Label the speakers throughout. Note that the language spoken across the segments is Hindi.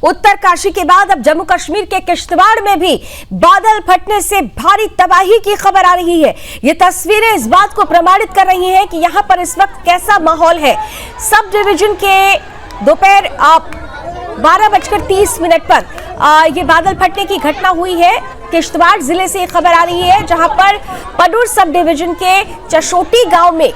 Speaker 1: उत्तरकाशी के बाद अब जम्मू कश्मीर के किश्तवाड़ में भी बादल फटने से भारी तबाही की खबर आ रही है। ये तस्वीरें इस बात को प्रमाणित कर रही हैं कि यहां पर इस वक्त कैसा माहौल है। सब डिवीजन के दोपहर 12:30 पर ये बादल फटने की घटना हुई है। किश्तवाड़ जिले से खबर आ रही है, जहां पर पडूर सब डिवीजन के चशोटी गांव में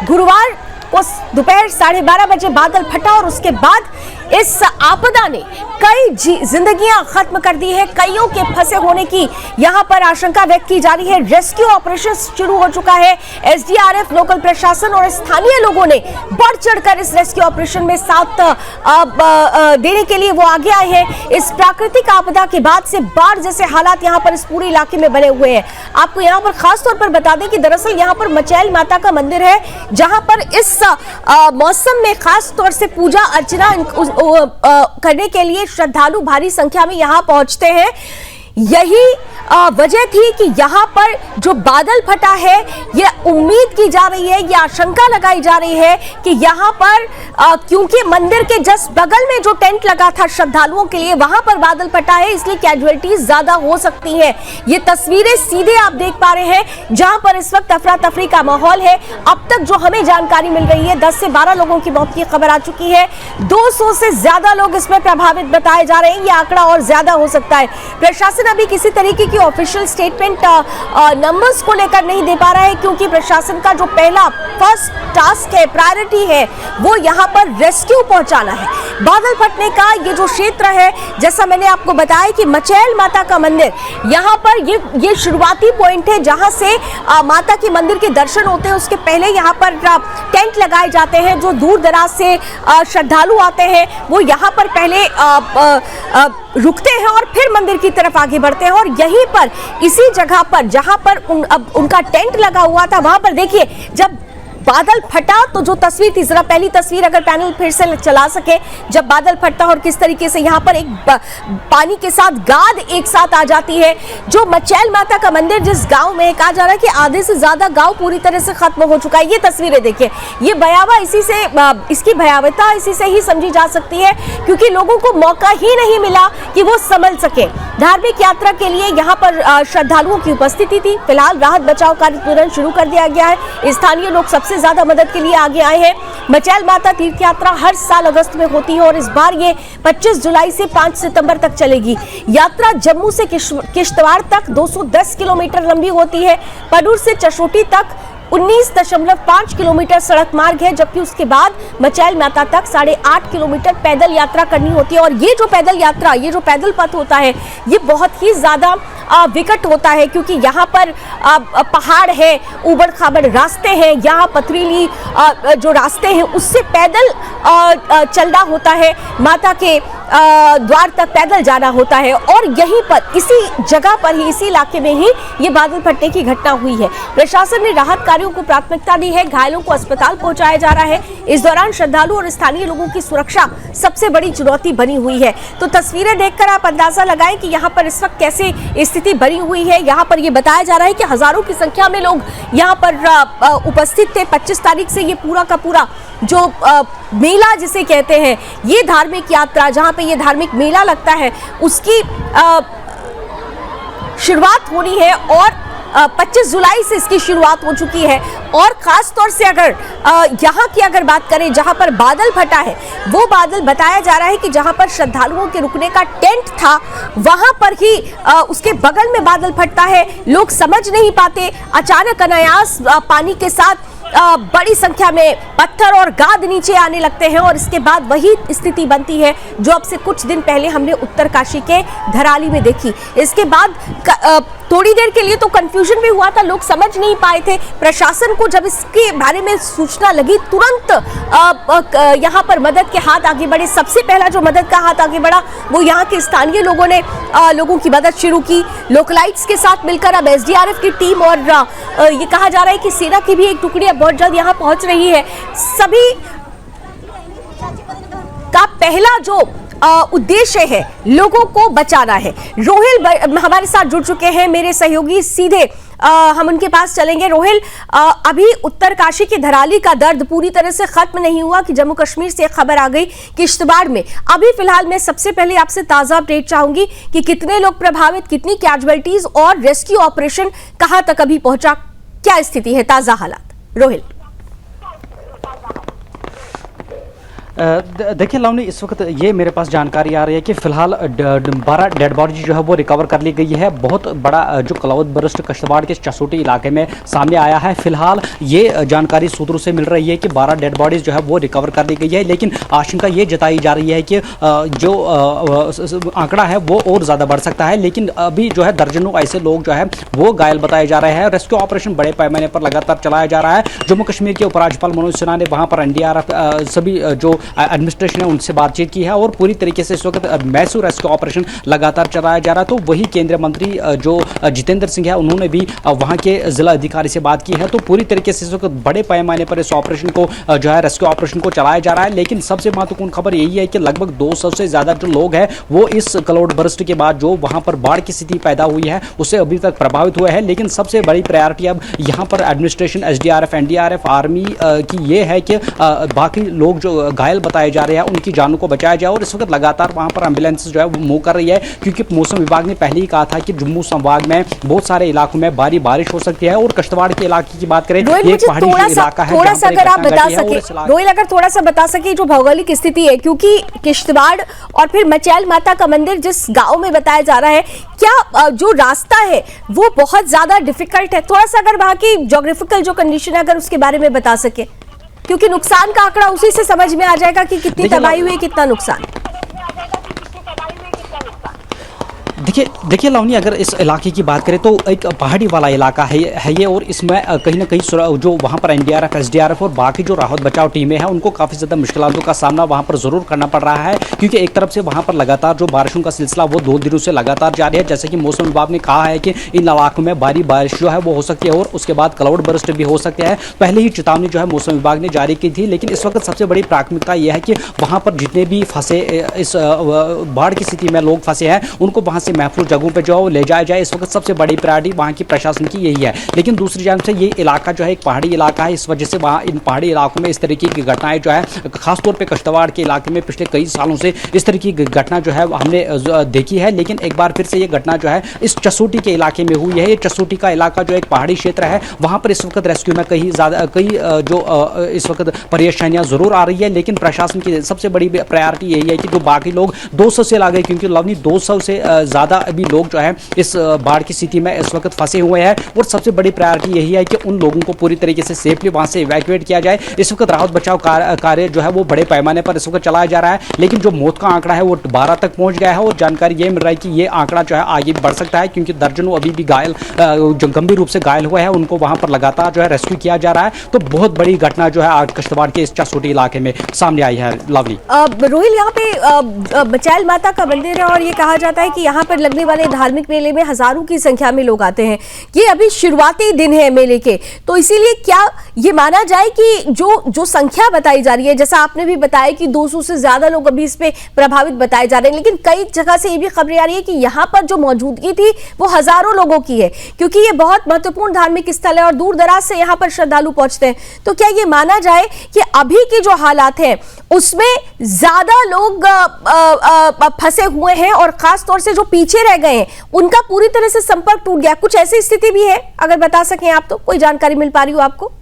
Speaker 1: गुरुवार को दोपहर 12:30 बजे बादल फटा और उसके बाद इस आपदा ने कई जिंदगियां खत्म कर दी है। कईयों के फंसे होने की यहां पर आशंका व्यक्त की जा रही है। रेस्क्यू ऑपरेशन शुरू हो चुका है। एसडीआरएफ, लोकल प्रशासन और स्थानीय लोगों ने बढ़ चढ़कर इस रेस्क्यू ऑपरेशन में साथ देने के लिए वो आगे आए हैं। इस प्राकृतिक आपदा के बाद से बाढ़ जैसे हालात यहां पर इस पूरे इलाके में बने हुए हैं। आपको यहां पर खास तौर पर बता दें कि दरअसल यहां पर मचैल माता का मंदिर है, जहां पर इस मौसम में खास तौर से पूजा अर्चना करने के लिए श्रद्धालु भारी संख्या में यहां पहुंचते हैं। यही वजह थी कि यहां पर जो बादल फटा है, यह उम्मीद की जा रही है, यह आशंका लगाई जा रही है कि यहां पर क्योंकि मंदिर के जस्ट बगल में जो टेंट लगा था श्रद्धालुओं के लिए, वहां पर बादल फटा है, इसलिए कैजुअलिटीज ज्यादा हो सकती हैं। ये तस्वीरें सीधे आप देख पा रहे हैं, जहां पर इस वक्त अफरा तफरी का माहौल है। अब तक जो हमें जानकारी मिल रही है, 10 से 12 लोगों की मौत की खबर आ चुकी है। 200 से ज्यादा लोग इसमें प्रभावित बताए जा रहे हैं। यह आंकड़ा और ज्यादा हो सकता है। प्रशासन अभी किसी तरीके की ऑफिशियल स्टेटमेंट नंबर्स को लेकर नहीं दे पा रहा है, क्योंकि प्रशासन का जो पहला फर्स्ट टास्क है, प्रायोरिटी है, वो यहां पर रेस्क्यू पहुंचाना है। बादल फटने का ये जो क्षेत्र है, जैसा मैंने आपको बताया कि मचैल माता का मंदिर, यहां पर ये शुरुआती पॉइंट है जहां से माता के मंदिर के दर्शन होते हैं। उसके पहले यहां पर टेंट लगाए जाते हैं। जो दूर दराज से श्रद्धालु आते हैं वो यहां पर पहले रुकते हैं और फिर मंदिर की तरफ आगे बढ़ते हैं। और यहीं पर इसी जगह पर जहां पर उनका टेंट लगा हुआ था, वहां पर देखिए जब बादल फटा तो जो तस्वीर थी, जरा पहली तस्वीर अगर पैनल फिर से चला सके, जब बादल फटता और किस तरीके से यहाँ पर एक पानी के साथ गाद एक साथ आ जाती है। जो मचैल माता का मंदिर जिस गांव में कहा जा रहा है कि आधे से ज्यादा गांव पूरी तरह से खत्म हो चुका है। ये तस्वीरें देखिए, ये भयावह इसकी भयावहता इसी से ही समझी जा सकती है, क्योंकि लोगों को मौका ही नहीं मिला कि वो संभल सके। धार्मिक यात्रा के लिए यहाँ पर श्रद्धालुओं की उपस्थिति थी। फिलहाल राहत बचाव कार्य तुरंत शुरू कर दिया गया है। स्थानीय लोग सबसे ज्यादा मदद के लिए आगे आए हैं। मचैल माता तीर्थ यात्रा हर साल अगस्त में होती है और इस बार ये 25 जुलाई से 5 सितंबर तक चलेगी। यात्रा जम्मू से किश्तवाड़ तक 210 किलोमीटर लंबी होती है। पडूर से चशोटी तक 19.5 किलोमीटर सड़क मार्ग है, जबकि उसके बाद मचैल माता तक 8.5 किलोमीटर पैदल यात्रा करनी होती है। और ये जो पैदल यात्रा, ये जो पैदल पथ होता है, ये बहुत ही ज्यादा विकट होता है, क्योंकि यहाँ पर पहाड़ है, उबड़ खाबड़ रास्ते हैं, यहाँ पथरीली जो रास्ते हैं उससे पैदल चलना होता है। माता के द्वार तक पैदल जाना होता है। और यहीं पर इसी जगह पर ही, इसी इलाके में ही ये बादल फटने की घटना हुई है। प्रशासन ने राहत कार्यों को प्राथमिकता दी है। घायलों को अस्पताल पहुंचाया जा रहा है। इस दौरान श्रद्धालु और स्थानीय लोगों की सुरक्षा सबसे बड़ी चुनौती बनी हुई है। तो तस्वीरें देखकर आप अंदाजा लगाएं कि यहाँ पर इस वक्त कैसी स्थिति बनी हुई है। यहाँ पर ये बताया जा रहा है कि हजारों की संख्या में लोग यहाँ पर उपस्थित थे। 25 तारीख से ये पूरा का पूरा जो मेला जिसे कहते हैं, ये धार्मिक यात्रा, जहां पे ये धार्मिक मेला लगता है, उसकी शुरुआत होनी है। और 25 जुलाई से इसकी शुरुआत हो चुकी है। और खास तौर से अगर यहाँ की अगर बात करें, जहां पर बादल फटा है, वो बादल बताया जा रहा है कि जहां पर श्रद्धालुओं के रुकने का टेंट था, वहां पर ही उसके बगल में बादल फटता है। लोग समझ नहीं पाते, अचानक अनायास पानी के साथ बड़ी संख्या में पत्थर और गाद नीचे आने लगते हैं। और इसके बाद वही स्थिति बनती है जो अब से कुछ दिन पहले हमने उत्तरकाशी के धराली में देखी। इसके बाद थोड़ी देर के लिए तो कंफ्यूजन भी हुआ था, लोग समझ नहीं पाए थे। प्रशासन को जब इसके बारे में सूचना लगी, तुरंत यहाँ पर मदद के हाथ आगे बढ़े। सबसे पहला जो मदद का हाथ आगे बढ़ा वो यहाँ के स्थानीय लोगों ने लोगों की मदद शुरू की। लोकलाइट्स के साथ मिलकर अब एसडीआरएफ की टीम और ये कहा जा रहा है कि सेना की भी एक टुकड़ी अब बहुत जल्द यहाँ पहुंच रही है। सभी का पहला जो उद्देश्य है लोगों को बचाना है। रोहिल हमारे साथ जुड़ चुके हैं, मेरे सहयोगी सीधे हम उनके पास चलेंगे। रोहिल, अभी उत्तरकाशी की धराली का दर्द पूरी तरह से खत्म नहीं हुआ कि जम्मू कश्मीर से खबर आ गई किश्तवाड़ में। अभी फिलहाल मैं सबसे पहले आपसे ताजा अपडेट चाहूंगी कि कितने लोग प्रभावित, कितनी कैजुअलिटीज और रेस्क्यू ऑपरेशन कहां तक अभी पहुंचा, क्या स्थिति है, ताजा हालात। रोहिल।
Speaker 2: देखिए लावनी, इस वक्त ये मेरे पास जानकारी आ रही है कि फिलहाल 12 डेड बॉडी जो है वो रिकवर कर ली गई है। बहुत बड़ा जो क्लाउड बर्स्ट किश्तवाड़ के चसोटी इलाके में सामने आया है। फिलहाल ये जानकारी सूत्रों से मिल रही है कि 12 डेड बॉडीज जो है वो रिकवर कर ली गई है, लेकिन आशंका ये जताई जा रही है कि जो आंकड़ा है वो और ज़्यादा बढ़ सकता है। लेकिन अभी जो है दर्जनों ऐसे लोग जो है वो घायल बताए जा रहे हैं। रेस्क्यू ऑपरेशन बड़े पैमाने पर लगातार चलाया जा रहा है। जम्मू कश्मीर के उपराज्यपाल मनोज सिन्हा ने वहाँ पर NDRF सभी जो एडमिनिस्ट्रेशन है उनसे बातचीत की है और पूरी तरीके से इस वक्त मैसिव रेस्क्यू ऑपरेशन लगातार चलाया जा रहा है। तो वही केंद्रीय मंत्री जो जितेंद्र सिंह है उन्होंने भी वहां के जिला अधिकारी से बात की है। तो पूरी तरीके से इस वक्त बड़े पैमाने पर इस ऑपरेशन को जो है रेस्क्यू ऑपरेशन को चलाया जा रहा है। लेकिन सबसे महत्वपूर्ण खबर यही है कि लगभग 200 से ज्यादा जो लोग हैं वो इस क्लाउड बर्स्ट के बाद जो वहां पर बाढ़ की स्थिति पैदा हुई है उससे अभी तक प्रभावित हुए हैं। लेकिन सबसे बड़ी प्रायोरिटी अब यहाँ पर एडमिनिस्ट्रेशन, SDRF, NDRF, आर्मी की ये है कि बाकी लोग जो घायल बताए जा रहे हैं उनकी जानों को बचाया जाए। और इस वक्त लगातार वहां पर एम्बुलेंस जो है वो मूव कर रही है, क्योंकि मौसम विभाग ने पहले ही कहा था कि जम्मू संभाग में बहुत सारे इलाकों में भारी बारिश हो सकती है। और किश्तवाड़ के इलाके की बात करें, एक पहाड़ी इलाका है।
Speaker 1: थोड़ा सा अगर आप बता सके रोहिल, अगर थोड़ा सा बता सके जो भौगोलिक स्थिति है, क्योंकि किश्तवाड़ और फिर मचैल माता का मंदिर जिस गांव में बताया जा रहा है, क्या जो रास्ता है वो बहुत ज्यादा डिफिकल्ट है? थोड़ा सा अगर वहां की ज्योग्राफिकल जो कंडीशन है अगर उसके बारे में बता सके, क्योंकि नुकसान का आंकड़ा उसी से समझ में आ जाएगा कि कितनी तबाही हुई, कितना नुकसान।
Speaker 2: देखिए लावनी, अगर इस इलाके की बात करें तो एक पहाड़ी वाला इलाका है ये और इसमें कहीं ना कहीं जो वहाँ पर NDRF, SDRF और बाकी जो राहत बचाव टीमें हैं उनको काफ़ी ज़्यादा मुश्किलों का सामना वहाँ पर ज़रूर करना पड़ रहा है। क्योंकि एक तरफ से वहाँ पर लगातार जो बारिशों का सिलसिला वो 2 दिनों से लगातार जारी है। जैसे कि मौसम विभाग ने कहा है कि इन इलाकों में भारी बारिश जो है वो हो सकती है और उसके बाद क्लाउड बर्स्ट भी हो सकते हैं। पहले ही चेतावनी जो है मौसम विभाग ने जारी की थी। लेकिन इस वक्त सबसे बड़ी प्राथमिकता यह है कि वहाँ पर जितने भी फंसे इस बाढ़ की स्थिति में लोग फंसे हैं उनको वहाँ से महफूज जगहों पर जो ले जाया जाए। इस वक्त सबसे बड़ी प्रायोरिटी वहाँ की प्रशासन की यही है। लेकिन दूसरी जानब से ये इलाका जो है एक पहाड़ी इलाका है, इस वजह से वहाँ इन पहाड़ी इलाकों में इस तरीके की घटनाएं जो है खासतौर पे किश्तवाड़ के इलाके में पिछले कई सालों से इस तरह की घटना जो है हमने देखी है। लेकिन एक बार फिर से ये घटना जो है इस चसोटी के इलाके में हुई है। ये चसोटी का इलाका जो एक पहाड़ी क्षेत्र है, वहाँ पर इस वक्त रेस्क्यू में कई जो इस वक्त परेशानियाँ जरूर आ रही है। लेकिन प्रशासन की सबसे बड़ी प्रायोरिटी यही है कि जो बाकी लोग 200 से लागे, क्योंकि लवनी 200 से ज़्यादा अभी लोग जो है इस बाढ़ की स्थिति में इस वक्त फंसे हुए हैं। और सबसे बड़ी प्रायोरिटी यही है कि उन लोगों को पूरी तरीके से सेफली वहां से इवैक्यूएट किया जाए। इस वक्त राहत बचाव कार्य जो है वो बड़े पैमाने पर इस वक्त चलाया जा रहा है। लेकिन जो मौत का आंकड़ा है वो 12 तक पहुंच गया है और जानकारी ये मिल रहा है कि ये आंकड़ा जो है आगे बढ़ सकता है, क्योंकि दर्जनों अभी भी घायल जो गंभीर रूप से घायल हुए हैं उनको वहां पर लगातार जो है रेस्क्यू किया जा रहा है। तो बहुत बड़ी घटना जो है आज किश्तवाड़ के इस चसोटी इलाके में सामने आई है। लवली
Speaker 1: रोहिल, यहाँ पे मचैल माता का मंदिर है और ये कहा जाता है कि यहाँ पर लगने वाले धार्मिक मेले में हजारों की संख्या में लोग आते हैं। ये अभी शुरुआती दिन है मेले के, तो इसीलिए क्या ये माना जाए कि जो संख्या बताई जा रही है, जैसा आपने भी बताया कि 200 से ज्यादा लोग अभी इस पे प्रभावित बताए जा रहे हैं, लेकिन कई जगह से ये भी खबरें आ रही है कि यहाँ पर जो मौजूदगी थी वो हजारों लोगों की है, क्योंकि ये बहुत महत्वपूर्ण धार्मिक स्थल है और दूर दराज से यहाँ पर श्रद्धालु पहुंचते हैं। तो क्या ये माना जाए कि अभी के जो हालात हैं उसमें ज्यादा लोग फंसे हुए हैं और खास तौर से जो पीछे रह गए हैं उनका पूरी तरह से संपर्क टूट गया? कुछ ऐसी स्थिति भी है, अगर बता सकें आप तो, कोई जानकारी मिल पा रही हो आपको?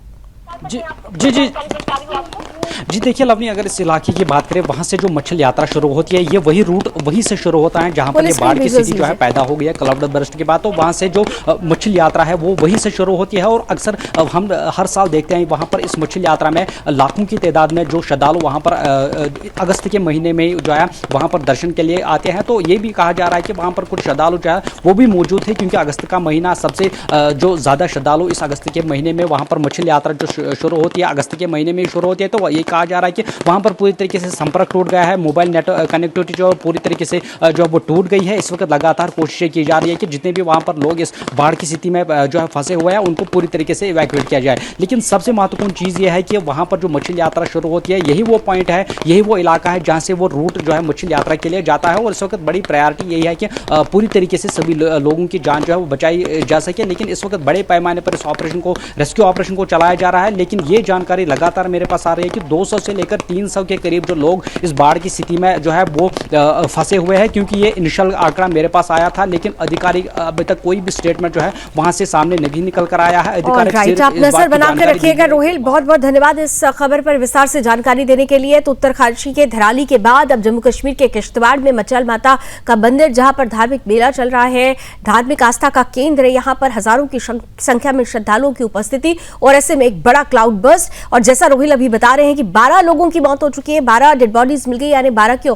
Speaker 2: जी देखिए लवनी, अगर इस इलाके की बात करें, वहाँ से जो मछली यात्रा शुरू होती है ये वही रूट वहीं से शुरू होता है जहाँ पर ये बाढ़ की स्थिति जो है पैदा हो गई है क्लाउड बर्स्ट के बाद। तो वहाँ से जो मछली यात्रा है वो वहीं से शुरू होती है और अक्सर हम हर साल देखते हैं वहाँ पर इस मछली यात्रा में लाखों की तादाद में जो श्रद्धालु वहाँ पर अगस्त के महीने में जो है वहाँ पर दर्शन के लिए आते हैं। तो ये भी कहा जा रहा है कि वहाँ पर कुछ श्रद्धालु जो है वो भी मौजूद है, क्योंकि अगस्त का महीना सबसे जो ज़्यादा श्रद्धालु इस अगस्त के महीने में वहाँ पर मछली यात्रा जो शुरू होती है, अगस्त के महीने में शुरू होती है, तो ये कहा जा रहा है कि वहाँ पर पूरी तरीके से संपर्क टूट गया है, मोबाइल नेट कनेक्टिविटी जो पूरी तरीके से जो है वो टूट गई है। इस वक्त लगातार कोशिशें की जा रही है कि जितने भी वहाँ पर लोग इस बाढ़ की स्थिति में जो है फंसे हुए हैं उनको पूरी तरीके से इवैक्यूएट किया जाए। लेकिन सबसे महत्वपूर्ण चीज़ ये है कि वहाँ पर जो मछली यात्रा शुरू होती है, यही वो पॉइंट है, यही वो इलाका है जहाँ से वो रूट जो है मछली यात्रा के लिए जाता है। और इस वक्त बड़ी प्रायोरिटी यही है कि पूरी तरीके से सभी लोगों की जान जो है वो बचाई जा सके। लेकिन इस वक्त बड़े पैमाने पर इस ऑपरेशन को, रेस्क्यू ऑपरेशन को चलाया जा रहा है। लेकिन ये जानकारी लगातार मेरे पास आ रही है कि 200 से लेकर 300 के करीब जो लोग इस बाढ़ की स्थिति में जो है वो फंसे हुए हैं, क्योंकि ये इनिशियल आंकड़ा मेरे पास आया था। लेकिन अधिकारी अभी तक कोई भी स्टेटमेंट जो है वहां से सामने नहीं निकल कर आया है।
Speaker 1: अधिकारी आप नजर बनाकर रखिएगा। रोहिल, बहुत बहुत धन्यवाद इस खबर पर विस्तार से जानकारी देने के लिए। तो उत्तरकाशी के धराली के बाद अब जम्मू कश्मीर के किश्तवाड़ में मचल माता का मंदिर, जहां पर धार्मिक मेला चल रहा है, धार्मिक आस्था का केंद्र है, यहां पर हजारों की संख्या में श्रद्धालुओं की उपस्थिति, और ऐसे में एक बड़ा क्लाउड बर्स्ट। और जैसा रोहिल अभी बता रहे हैं कि 12 लोगों की मौत हो चुकी है, 12 डेड बॉडीज मिल गई, यानी 12 की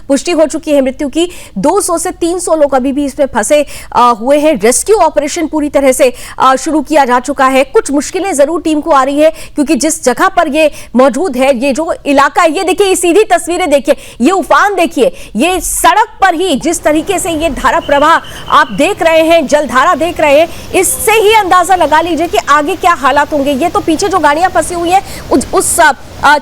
Speaker 1: पुष्टि हो चुकी है मृत्यु की। 200 से 300 लोग अभी भी इसमें फंसे हुए हैं। रेस्क्यू ऑपरेशन पूरी तरह से शुरू किया जा चुका है। कुछ मुश्किलें जरूर टीम को आ रही है, क्योंकि जिस जगह पर ये मौजूद है, ये जो इलाका है, ये देखिए, ये सीधी तस्वीरें देखिए, ये उफान देखिए, ये सड़क पर ही जिस तरीके से ये धारा प्रवाह आप देख रहे हैं, जलधारा देख रहे हैं, इससे ही अंदाजा लगा लीजिए कि आगे क्या हालात होंगे। ये तो पीछे जो गाड़ियां फंसी हुई है उस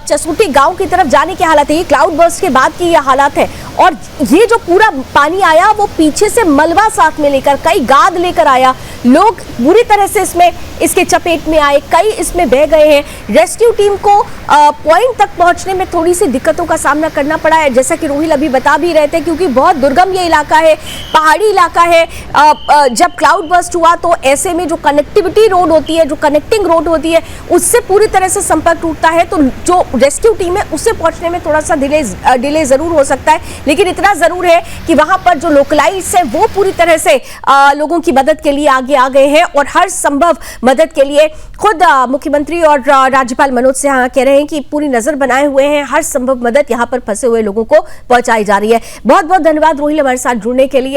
Speaker 1: चसूटी गांव की तरफ जाने की हालत है, ये क्लाउड बर्स्ट के बाद की ये हालात है। और ये जो पूरा पानी आया वो पीछे से मलबा साथ में लेकर, कई गाद लेकर आया, लोग बुरी तरह से इसके चपेट में आए, कई इसमें बह गए हैं। रेस्क्यू टीम को पॉइंट तक पहुंचने में थोड़ी सी दिक्कतों का सामना करना पड़ा है, जैसा कि रोहिल अभी बता भी रहे थे, क्योंकि बहुत दुर्गम ये इलाका है, पहाड़ी इलाका है। जब क्लाउड बर्स्ट हुआ तो ऐसे में जो कनेक्टिविटी रोड होती है, जो कनेक्टिंग रोड होती है, उससे पूरी तरह से संपर्क टूटता है। तो जो रेस्क्यू टीम है उससे पहुंचने में थोड़ा सा डिले जरूर हो सकता है, लेकिन इतना जरूर है कि वहां पर जो लोकलाइट्स है वो पूरी तरह से लोगों की मदद के लिए आगे आ गए हैं, और हर संभव मदद के लिए खुद मुख्यमंत्री और राज्यपाल मनोज सिन्हा कह रहे हैं कि पूरी नजर बनाए हुए हैं, हर संभव मदद यहां पर फंसे हुए लोगों को पहुंचाई जा रही है। बहुत बहुत धन्यवाद रोहिल हमारे साथ जुड़ने के लिए।